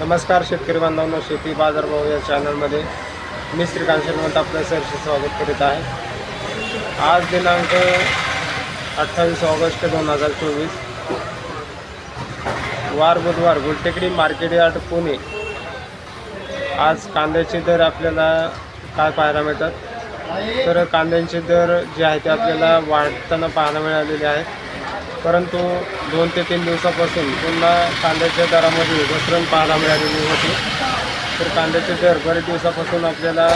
नमस्कार शेतकरी बांधवांनो, शेती बाजारभाव या चॅनलमध्ये मी श्रीकांत शेलवंत आपलं सहर्ष स्वागत करीत आहे। आज दिनांक 28 ऑगस्ट 2024 वार बुधवार, गुलटेकडी मार्केट यार्ड पुणे। आज कांद्याचे दर आपल्याला काय पाहायला मिळतात, तर कांद्यांचे दर जे आहे ते आपल्याला वाढताना पाहायला मिळालेले आहेत, परंतु 2 ते 3 दिवसापासून पुन्हा कांद्याच्या दरामध्ये घसरण पाहायला मिळालेली होती। तर कांद्याचे दर बरेच दिवसापासून आपल्याला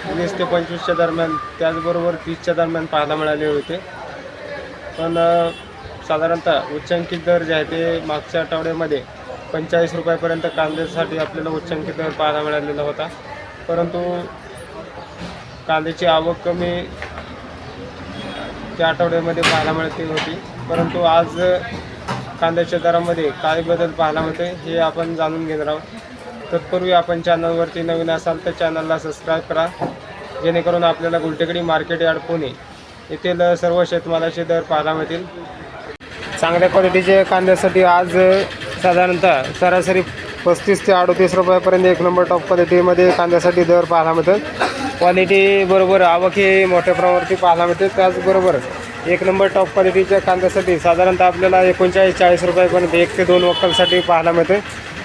20 ते 25च्या दरम्यान, त्याचबरोबर 30च्या दरम्यान पाहायला मिळाले होते। पण साधारणतः उच्चांकित दर जे आहे ते मागच्या आठवड्यामध्ये 45 रुपयापर्यंत कांद्यासाठी आपल्याला उच्चांकित दर पाहायला मिळालेला होता, परंतु कांद्याची आवक कमी त्या आठवड्यामध्ये पाहायला मिळते होती। परंतु आज कांद्याच्या दरामध्ये काय बदल पाहायला मिळते हे आपण जाणून घेणार आहोत। तत्पूर्वी आपण चॅनलवरती नवीन असाल तर चॅनलला सबस्क्राईब करा, जेणेकरून आपल्याला गुलटेकडी मार्केट यार्ड पुणे येथील सर्व शेतमालाचे दर पाहायला मिळतील। चांगल्या क्वालिटीचे कांद्यासाठी आज साधारणतः सरासरी 35 ते 38 रुपयापर्यंत एक नंबर टॉप क्वालिटीमध्ये कांद्यासाठी दर पाहायला मिळतात। क्वालिटी बरोबर आवक ही मोठ्या प्रमाणावरती पाहायला मिळते। त्याचबरोबर एक नंबर टॉप क्वालिटीच्या कांद्यासाठी साधारणतः आपल्याला 39-40 रुपयापर्यंत 1 ते 2 वक्कलसाठी पाहायला मिळते।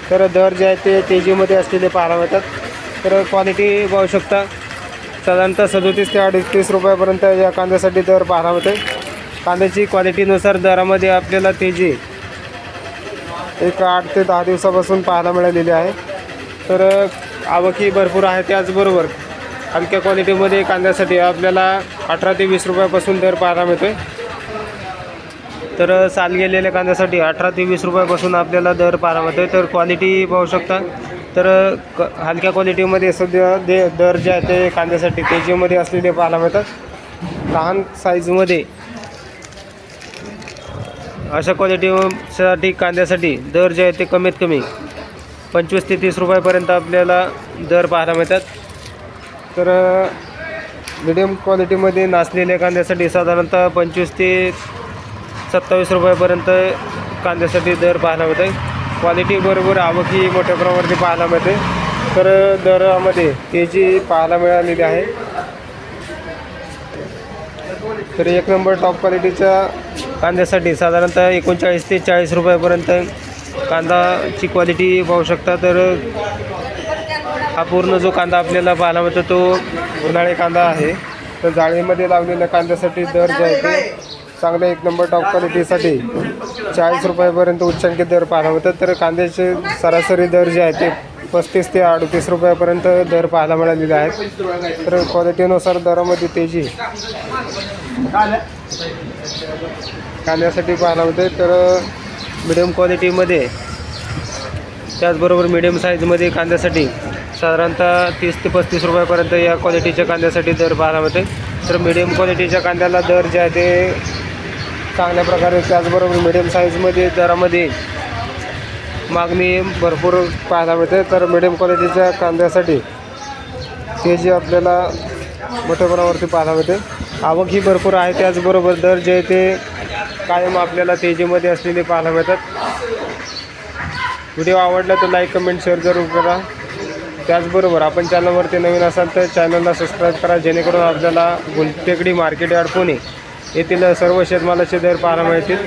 तर दर जे आहे ते तेजीमध्ये असलेले पाहायला मिळतात। तर क्वालिटी पाहू शकता, साधारणतः 37 ते 38 रुपयापर्यंत या कांद्यासाठी दर पाहायला मिळते। कांद्याची क्वालिटीनुसार दरामध्ये आपल्याला तेजी 8 ते 10 दिवसापासून पाहायला मिळालेली आहे। तर आवकही भरपूर आहे। त्याचबरोबर हलक्या क्वालिटीमध्ये कांद्यासाठी आपल्याला 18 ते 20 रुपयापासून दर पाहायला मिळतो। तर साल गेलेल्या कांद्यासाठी 18 ते 20 रुपयापासून आपल्याला दर पाहायला मिळतो। तर क्वालिटी पाहू शकता, तर हलक्या क्वालिटीमध्ये सध्या दर जे आहे ते कांद्यासाठी तेजीमध्ये असलेले पाहायला मिळतात। लहान साईजमध्ये अशा क्वालिटीसाठी कांद्यासाठी दर जे आहे ते कमीत कमी 25 ते 30 रुपयापर्यंत आपल्याला दर पाहायला मिळतात। तर मिडियम क्वालिटीमध्ये नासलेल्या कांद्यासाठी साधारणतः 25 ते 27 रुपयापर्यंत कांद्यासाठी दर पाहायला मिळते। क्वालिटी बरोबर आवकही मोठ्या प्रमाणावरती पाहायला मिळते। तर दरामध्ये तेजी पाहायला मिळालेली आहे। तर एक नंबर टॉप क्वालिटीच्या कांद्यासाठी साधारणतः 39 ते 40 रुपयापर्यंत कांदाची क्वालिटी पाहू शकता। तर हा पूर्ण जो कांदा आपल्याला पाहायला मिळतो तो उन्हाळी कांदा आहे। तर जाळीमध्ये लावलेल्या कांद्यासाठी दर जे आहे ते चांगल्या एक नंबर टॉप क्वालिटीसाठी 40 रुपयापर्यंत उच्चांकित दर पाहायला मिळतात। तर कांद्याचे सरासरी दर जे आहे ते 35 ते 38 रुपयापर्यंत दर पाहायला मिळालेले आहेत। तर क्वालिटीनुसार दरामध्ये तेजी कांद्यासाठी पाहायला मिळते। तर मिडियम क्वालिटीमध्ये, त्याचबरोबर मिडियम साईजमध्ये कांद्यासाठी साधारणतः 30 ते 35 रुपयापर्यंत या क्वालिटीच्या कांद्यासाठी दर पाहायला मिळते। तर मिडियम क्वालिटीच्या कांद्याला दर जे आहे ते चांगल्या प्रकारे, त्याचबरोबर मिडियम साईजमध्ये दरामध्ये मागणी भरपूर पाहायला मिळते। तर मिडियम क्वालिटीच्या कांद्यासाठी तेजी आपल्याला मोठ्या प्रमाणावरती पाहायला मिळते। आवक ही भरपूर आहे, त्याचबरोबर दर जे आहे ते कायम आपल्याला तेजीमध्ये असलेले पाहायला मिळतात। व्हिडिओ आवडला तर लाईक, कमेंट, शेअर जरूर करा। त्याचबरोबर आपण चॅनलवरती नवीन असाल तर चॅनलला सबस्क्राईब करा, जेणेकरून आपल्याला गुलटेकडी मार्केट यार्ड पुणे येथील सर्व शेतमालाचे दर पाहायला मिळतील।